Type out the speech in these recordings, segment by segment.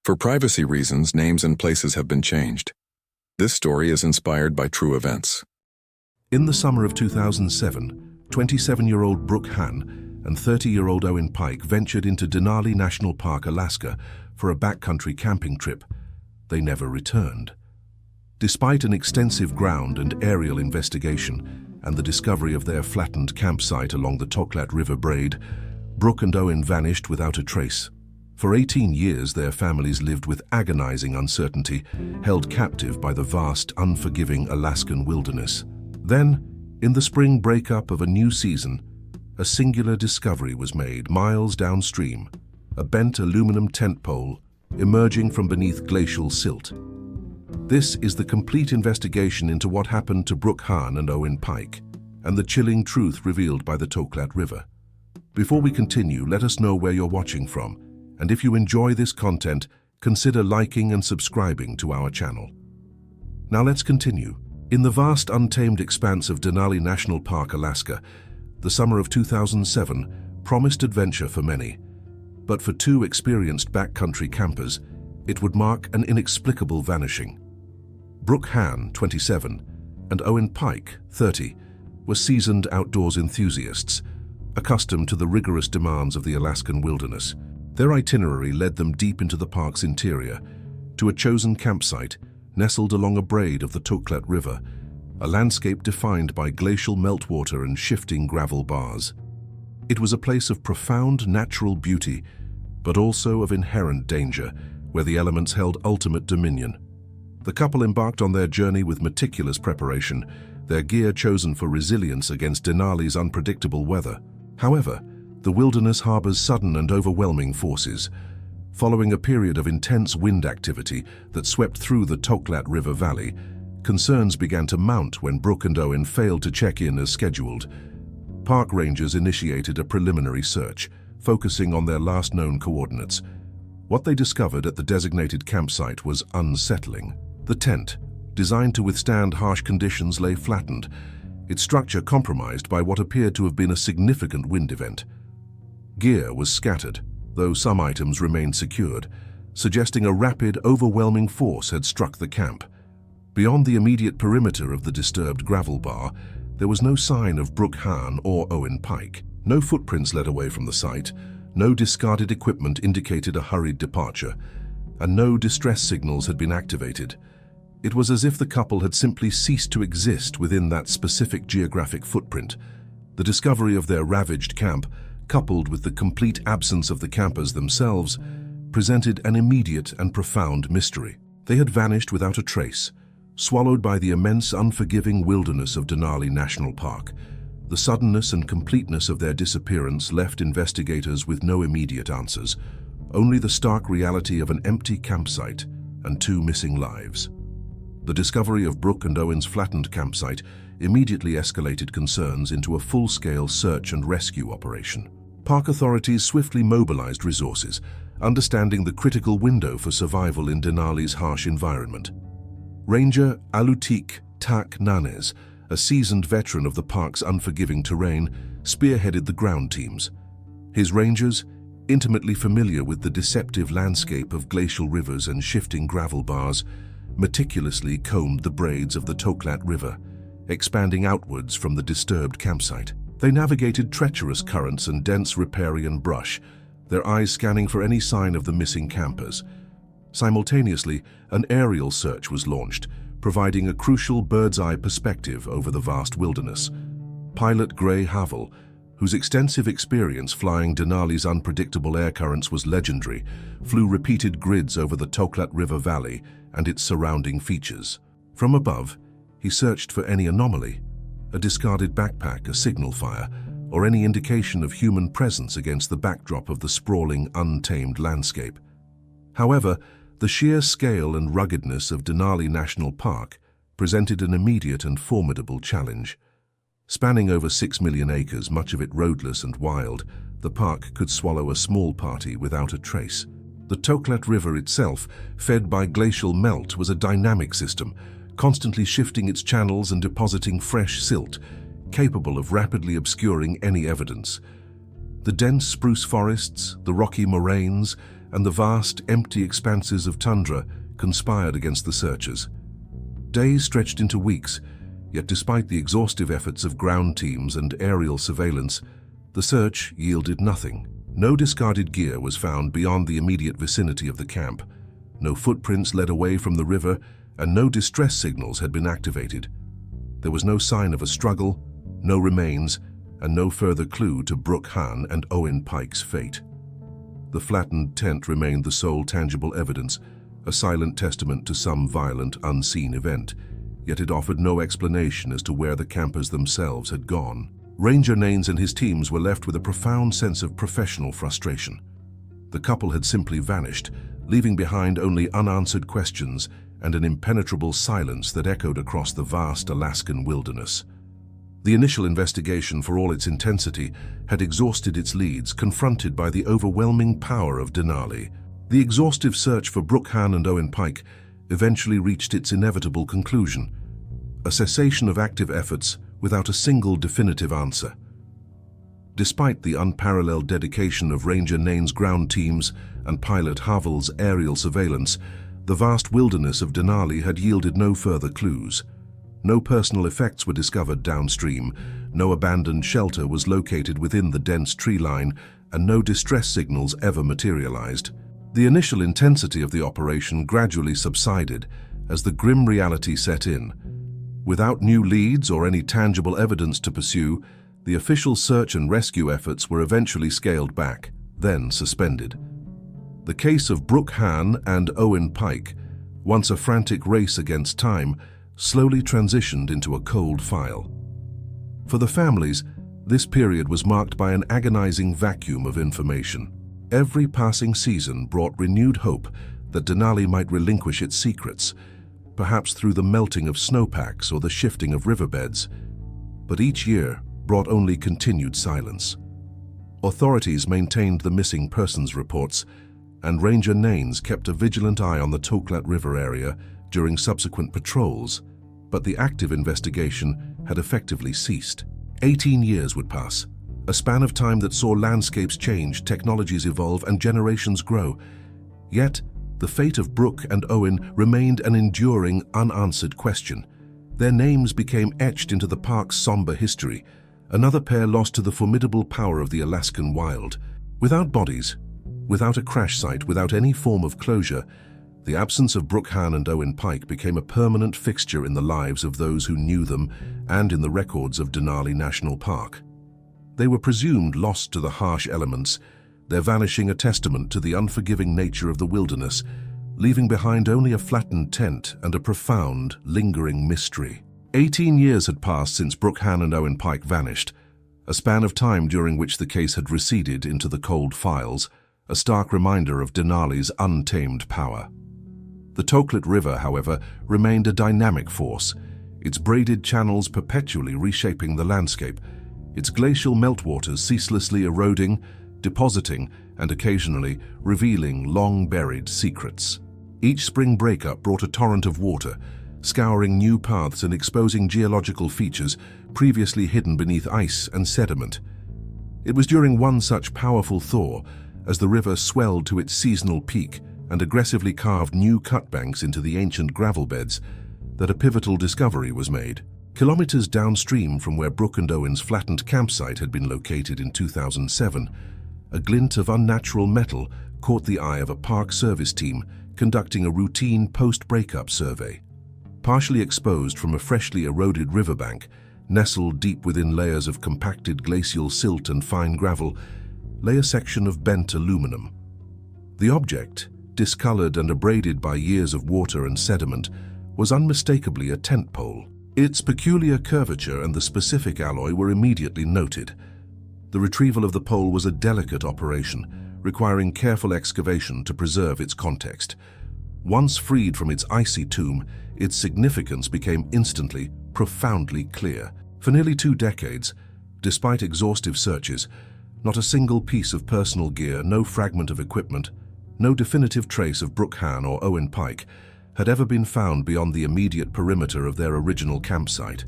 For privacy reasons, names and places have been changed. This story is inspired by true events. In the summer of 2007, 27-year-old Brooke Hahn and 30-year-old Owen Pike ventured into Denali National Park, Alaska, for a backcountry camping trip. They never returned. Despite an extensive ground and aerial investigation and the discovery of their flattened campsite along the Toklat River braid, Brooke and Owen vanished without a trace. For 18 years, their families lived with agonizing uncertainty, held captive by the vast, unforgiving Alaskan wilderness. Then, in the spring breakup of a new season, a singular discovery was made miles downstream, a bent aluminum tent pole emerging from beneath glacial silt. This is the complete investigation into what happened to Brooke Hahn and Owen Pike, and the chilling truth revealed by the Toklat River. Before we continue, let us know where you're watching from, and if you enjoy this content, consider liking and subscribing to our channel. Now let's continue. In the vast untamed expanse of Denali National Park, Alaska, the summer of 2007 promised adventure for many. But for two experienced backcountry campers, it would mark an inexplicable vanishing. Brooke Hahn, 27, and Owen Pike, 30, were seasoned outdoors enthusiasts, accustomed to the rigorous demands of the Alaskan wilderness. Their itinerary led them deep into the park's interior, to a chosen campsite nestled along a braid of the Toklat River, a landscape defined by glacial meltwater and shifting gravel bars. It was a place of profound natural beauty, but also of inherent danger, where the elements held ultimate dominion. The couple embarked on their journey with meticulous preparation, their gear chosen for resilience against Denali's unpredictable weather. However, the wilderness harbors sudden and overwhelming forces. Following a period of intense wind activity that swept through the Toklat River Valley, concerns began to mount when Brooke and Owen failed to check in as scheduled. Park rangers initiated a preliminary search, focusing on their last known coordinates. What they discovered at the designated campsite was unsettling. The tent, designed to withstand harsh conditions, lay flattened, its structure compromised by what appeared to have been a significant wind event. Gear was scattered, though some items remained secured, suggesting a rapid, overwhelming force had struck the camp. Beyond the immediate perimeter of the disturbed gravel bar, there was no sign of Brooke Hahn or Owen Pike. No footprints led away from the site, no discarded equipment indicated a hurried departure, and no distress signals had been activated. It was as if the couple had simply ceased to exist within that specific geographic footprint. The discovery of their ravaged camp, coupled with the complete absence of the campers themselves, presented an immediate and profound mystery. They had vanished without a trace, swallowed by the immense, unforgiving wilderness of Denali National Park. The suddenness and completeness of their disappearance left investigators with no immediate answers, only the stark reality of an empty campsite and two missing lives. The discovery of Brooke and Owen's flattened campsite immediately escalated concerns into a full-scale search and rescue operation. Park authorities swiftly mobilized resources, understanding the critical window for survival in Denali's harsh environment. Ranger Alutik Tak Nanes, a seasoned veteran of the park's unforgiving terrain, spearheaded the ground teams. His rangers, intimately familiar with the deceptive landscape of glacial rivers and shifting gravel bars, meticulously combed the braids of the Toklat River, expanding outwards from the disturbed campsite. They navigated treacherous currents and dense riparian brush, their eyes scanning for any sign of the missing campers. Simultaneously, an aerial search was launched, providing a crucial bird's-eye perspective over the vast wilderness. Pilot Gray Havel, whose extensive experience flying Denali's unpredictable air currents was legendary, flew repeated grids over the Toklat River Valley and its surrounding features. From above, he searched for any anomaly, a discarded backpack, a signal fire, or any indication of human presence against the backdrop of the sprawling, untamed landscape. However, the sheer scale and ruggedness of Denali National Park presented an immediate and formidable challenge. Spanning over 6 million acres, much of it roadless and wild, the park could swallow a small party without a trace. The Toklat River itself, fed by glacial melt, was a dynamic system, constantly shifting its channels and depositing fresh silt, capable of rapidly obscuring any evidence. The dense spruce forests, the rocky moraines, and the vast, empty expanses of tundra conspired against the searchers. Days stretched into weeks, yet despite the exhaustive efforts of ground teams and aerial surveillance, the search yielded nothing. No discarded gear was found beyond the immediate vicinity of the camp. No footprints led away from the river, and no distress signals had been activated. There was no sign of a struggle, no remains, and no further clue to Brooke Han and Owen Pike's fate. The flattened tent remained the sole tangible evidence, a silent testament to some violent, unseen event, yet it offered no explanation as to where the campers themselves had gone. Ranger Nanes and his teams were left with a profound sense of professional frustration. The couple had simply vanished, leaving behind only unanswered questions and an impenetrable silence that echoed across the vast Alaskan wilderness. The initial investigation, for all its intensity, had exhausted its leads, confronted by the overwhelming power of Denali. The exhaustive search for Brooke Han and Owen Pike eventually reached its inevitable conclusion: a cessation of active efforts without a single definitive answer. Despite the unparalleled dedication of Ranger Nane's ground teams and pilot Havel's aerial surveillance, the vast wilderness of Denali had yielded no further clues. No personal effects were discovered downstream, no abandoned shelter was located within the dense tree line, and no distress signals ever materialized. The initial intensity of the operation gradually subsided as the grim reality set in. Without new leads or any tangible evidence to pursue, the official search and rescue efforts were eventually scaled back, then suspended. The case of Brooke Han and Owen Pike, once a frantic race against time, slowly transitioned into a cold file. For the families, this period was marked by an agonizing vacuum of information. Every passing season brought renewed hope that Denali might relinquish its secrets, perhaps through the melting of snowpacks or the shifting of riverbeds. But each year brought only continued silence. Authorities maintained the missing persons reports, and Ranger Nanes kept a vigilant eye on the Toklat River area during subsequent patrols, but the active investigation had effectively ceased. 18 years would pass, a span of time that saw landscapes change, technologies evolve, and generations grow. Yet, the fate of Brooke and Owen remained an enduring, unanswered question. Their names became etched into the park's somber history, another pair lost to the formidable power of the Alaskan wild. Without bodies, without a crash site, without any form of closure, the absence of Brooke Han and Owen Pike became a permanent fixture in the lives of those who knew them and in the records of Denali National Park. They were presumed lost to the harsh elements, their vanishing a testament to the unforgiving nature of the wilderness, leaving behind only a flattened tent and a profound, lingering mystery. 18 years had passed since Brooke Han and Owen Pike vanished, a span of time during which the case had receded into the cold files, a stark reminder of Denali's untamed power. The Toklat River, however, remained a dynamic force, its braided channels perpetually reshaping the landscape, its glacial meltwaters ceaselessly eroding, depositing, and occasionally revealing long-buried secrets. Each spring breakup brought a torrent of water, scouring new paths and exposing geological features previously hidden beneath ice and sediment. It was during one such powerful thaw, as the river swelled to its seasonal peak and aggressively carved new cutbanks into the ancient gravel beds, that a pivotal discovery was made. Kilometers downstream from where Brooke and Owen's flattened campsite had been located in 2007, a glint of unnatural metal caught the eye of a Park Service team conducting a routine post-breakup survey. Partially exposed from a freshly eroded riverbank, nestled deep within layers of compacted glacial silt and fine gravel, lay a section of bent aluminum. The object, discolored and abraded by years of water and sediment, was unmistakably a tent pole. Its peculiar curvature and the specific alloy were immediately noted. The retrieval of the pole was a delicate operation, requiring careful excavation to preserve its context. Once freed from its icy tomb, its significance became instantly, profoundly clear. For nearly 2 decades, despite exhaustive searches, not a single piece of personal gear, no fragment of equipment, no definitive trace of Brooke Han or Owen Pike had ever been found beyond the immediate perimeter of their original campsite.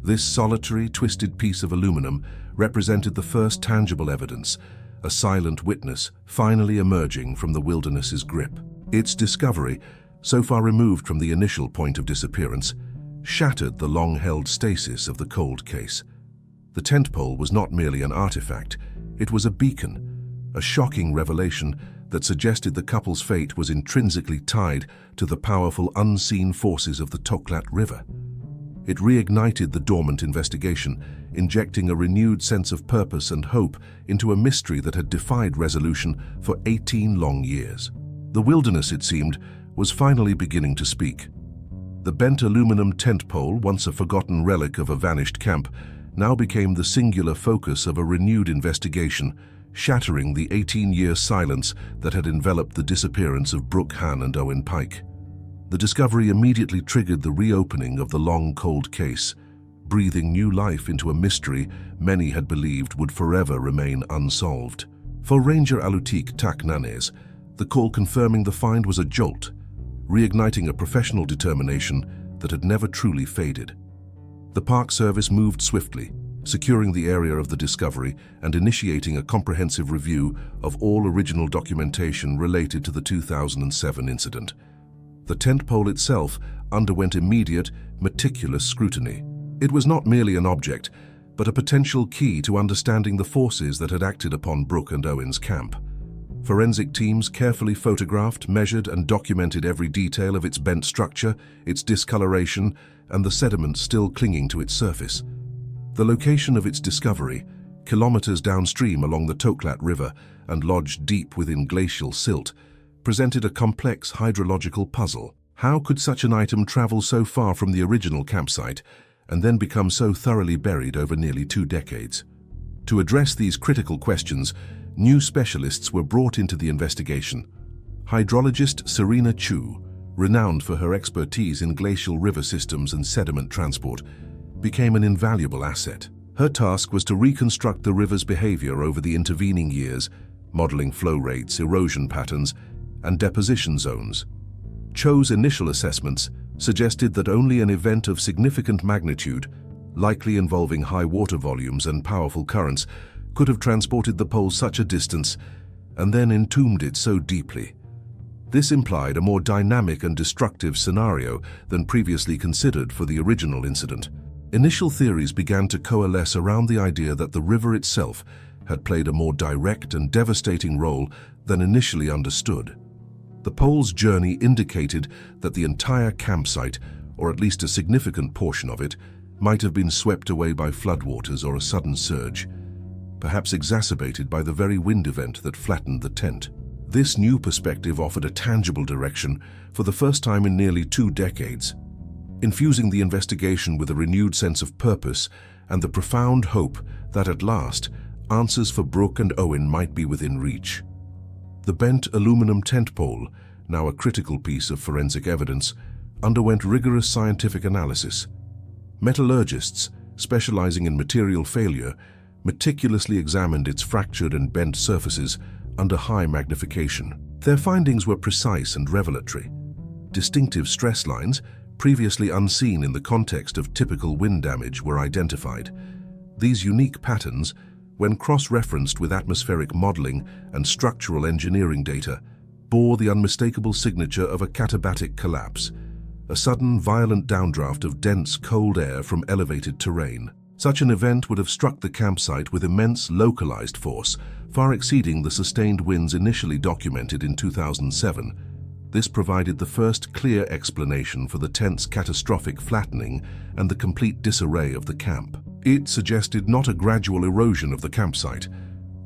This solitary, twisted piece of aluminum represented the first tangible evidence, a silent witness finally emerging from the wilderness's grip. Its discovery, so far removed from the initial point of disappearance, shattered the long-held stasis of the cold case. The tent pole was not merely an artifact, it was a beacon, a shocking revelation that suggested the couple's fate was intrinsically tied to the powerful unseen forces of the Toklat River. It reignited the dormant investigation, injecting a renewed sense of purpose and hope into a mystery that had defied resolution for 18 long years. The wilderness, it seemed, was finally beginning to speak. The bent aluminum tent pole, once a forgotten relic of a vanished camp, now became the singular focus of a renewed investigation, shattering the 18-year silence that had enveloped the disappearance of Brooke Han and Owen Pike. The discovery immediately triggered the reopening of the long cold case, breathing new life into a mystery many had believed would forever remain unsolved. For Ranger Alutik Taknanes, the call confirming the find was a jolt, reigniting a professional determination that had never truly faded. The Park Service moved swiftly, securing the area of the discovery and initiating a comprehensive review of all original documentation related to the 2007 incident. The tent pole itself underwent immediate, meticulous scrutiny. It was not merely an object, but a potential key to understanding the forces that had acted upon Brooke and Owen's camp. Forensic teams carefully photographed, measured, and documented every detail of its bent structure, its discoloration, and the sediment still clinging to its surface. The location of its discovery, kilometers downstream along the Toklat River and lodged deep within glacial silt, presented a complex hydrological puzzle. How could such an item travel so far from the original campsite and then become so thoroughly buried over nearly 2 decades? To address these critical questions, new specialists were brought into the investigation. Hydrologist Serena Chu, renowned for her expertise in glacial river systems and sediment transport, became an invaluable asset. Her task was to reconstruct the river's behavior over the intervening years, modeling flow rates, erosion patterns, and deposition zones. Cho's initial assessments suggested that only an event of significant magnitude, likely involving high water volumes and powerful currents, could have transported the pole such a distance and then entombed it so deeply. This implied a more dynamic and destructive scenario than previously considered for the original incident. Initial theories began to coalesce around the idea that the river itself had played a more direct and devastating role than initially understood. The pole's journey indicated that the entire campsite, or at least a significant portion of it, might have been swept away by floodwaters or a sudden surge, perhaps exacerbated by the very wind event that flattened the tent. This new perspective offered a tangible direction for the first time in nearly 2 decades, infusing the investigation with a renewed sense of purpose and the profound hope that at last, answers for Brooke and Owen might be within reach. The bent aluminum tent pole, now a critical piece of forensic evidence, underwent rigorous scientific analysis. Metallurgists, specializing in material failure, meticulously examined its fractured and bent surfaces under high magnification. Their findings were precise and revelatory. Distinctive stress lines, previously unseen in the context of typical wind damage, were identified. These unique patterns, when cross-referenced with atmospheric modeling and structural engineering data, bore the unmistakable signature of a katabatic collapse, a sudden, violent downdraft of dense, cold air from elevated terrain. Such an event would have struck the campsite with immense localized force, far exceeding the sustained winds initially documented in 2007. This provided the first clear explanation for the tent's catastrophic flattening and the complete disarray of the camp. It suggested not a gradual erosion of the campsite,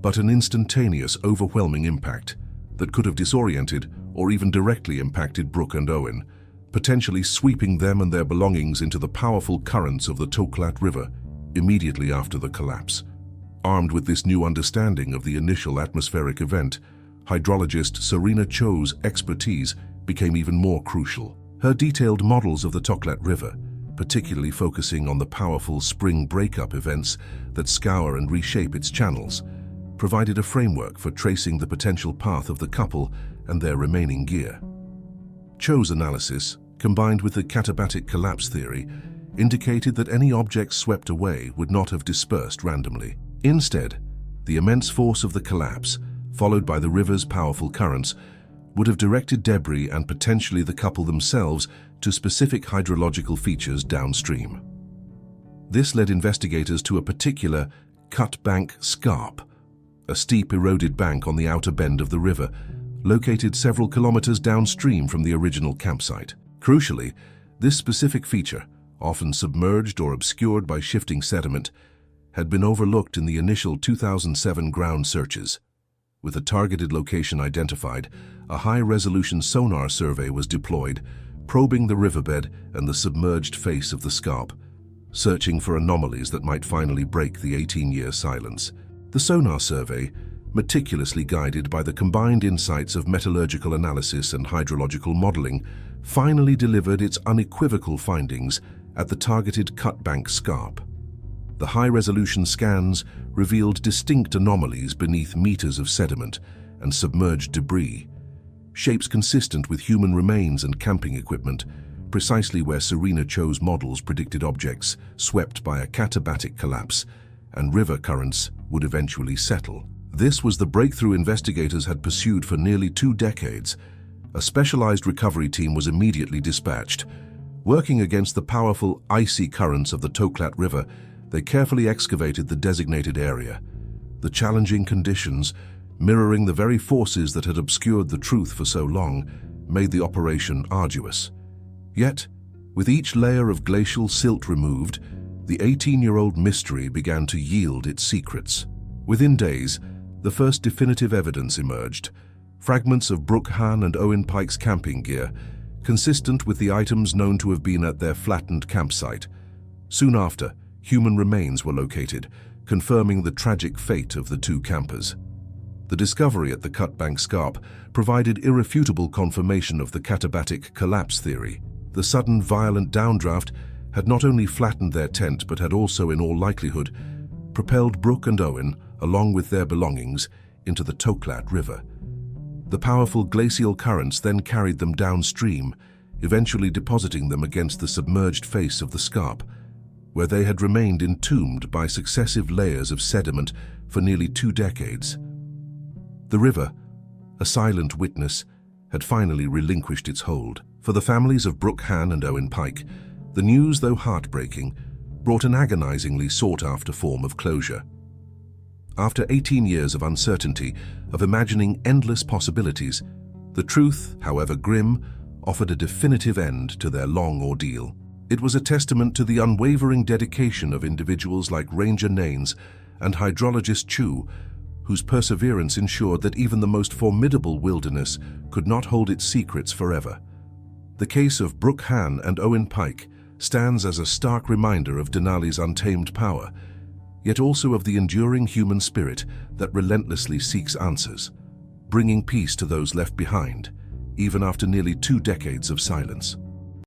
but an instantaneous, overwhelming impact that could have disoriented or even directly impacted Brooke and Owen, potentially sweeping them and their belongings into the powerful currents of the Toklat River immediately after the collapse. Armed with this new understanding of the initial atmospheric event, hydrologist Serena Cho's expertise became even more crucial. Her detailed models of the Toklat River, particularly focusing on the powerful spring breakup events that scour and reshape its channels, provided a framework for tracing the potential path of the couple and their remaining gear. Cho's analysis, combined with the katabatic collapse theory, indicated that any objects swept away would not have dispersed randomly. Instead, The immense force of the collapse, followed by the river's powerful currents, would have directed debris and potentially the couple themselves to specific hydrological features downstream. This led investigators to a particular cut bank scarp, a steep eroded bank on the outer bend of the river, located several kilometers downstream from the original campsite. Crucially, this specific feature, often submerged or obscured by shifting sediment, had been overlooked in the initial 2007 ground searches. With a targeted location identified, a high-resolution sonar survey was deployed, probing the riverbed and the submerged face of the scarp, searching for anomalies that might finally break the 18-year silence. The sonar survey, meticulously guided by the combined insights of metallurgical analysis and hydrological modeling, finally delivered its unequivocal findings at the targeted cut-bank scarp. The high-resolution scans revealed distinct anomalies beneath meters of sediment and submerged debris, shapes consistent with human remains and camping equipment, precisely where Serena Cho's models predicted objects swept by a katabatic collapse and river currents would eventually settle. This was the breakthrough investigators had pursued for nearly 2 decades. A specialized recovery team was immediately dispatched. Working against the powerful, icy currents of the Toklat River, they carefully excavated the designated area. The challenging conditions, mirroring the very forces that had obscured the truth for so long, made the operation arduous. Yet, with each layer of glacial silt removed, the 18-year-old mystery began to yield its secrets. Within days, the first definitive evidence emerged: fragments of Brooke Han and Owen Pike's camping gear, consistent with the items known to have been at their flattened campsite. Soon after, human remains were located, confirming the tragic fate of the 2 campers. The discovery at the Cutbank Scarp provided irrefutable confirmation of the katabatic collapse theory. The sudden violent downdraft had not only flattened their tent but had also, in all likelihood, propelled Brooke and Owen, along with their belongings, into the Toklat River. The powerful glacial currents then carried them downstream, eventually depositing them against the submerged face of the scarp, where they had remained entombed by successive layers of sediment for nearly 2 decades. The river, a silent witness, had finally relinquished its hold. For the families of Brooke Han and Owen Pike, the news, though heartbreaking, brought an agonizingly sought-after form of closure. After 18 years of uncertainty, of imagining endless possibilities, the truth, however grim, offered a definitive end to their long ordeal. It was a testament to the unwavering dedication of individuals like Ranger Naines and hydrologist Chu, whose perseverance ensured that even the most formidable wilderness could not hold its secrets forever. The case of Brooke Han and Owen Pike stands as a stark reminder of Denali's untamed power, yet also of the enduring human spirit that relentlessly seeks answers, bringing peace to those left behind, even after nearly 2 decades of silence.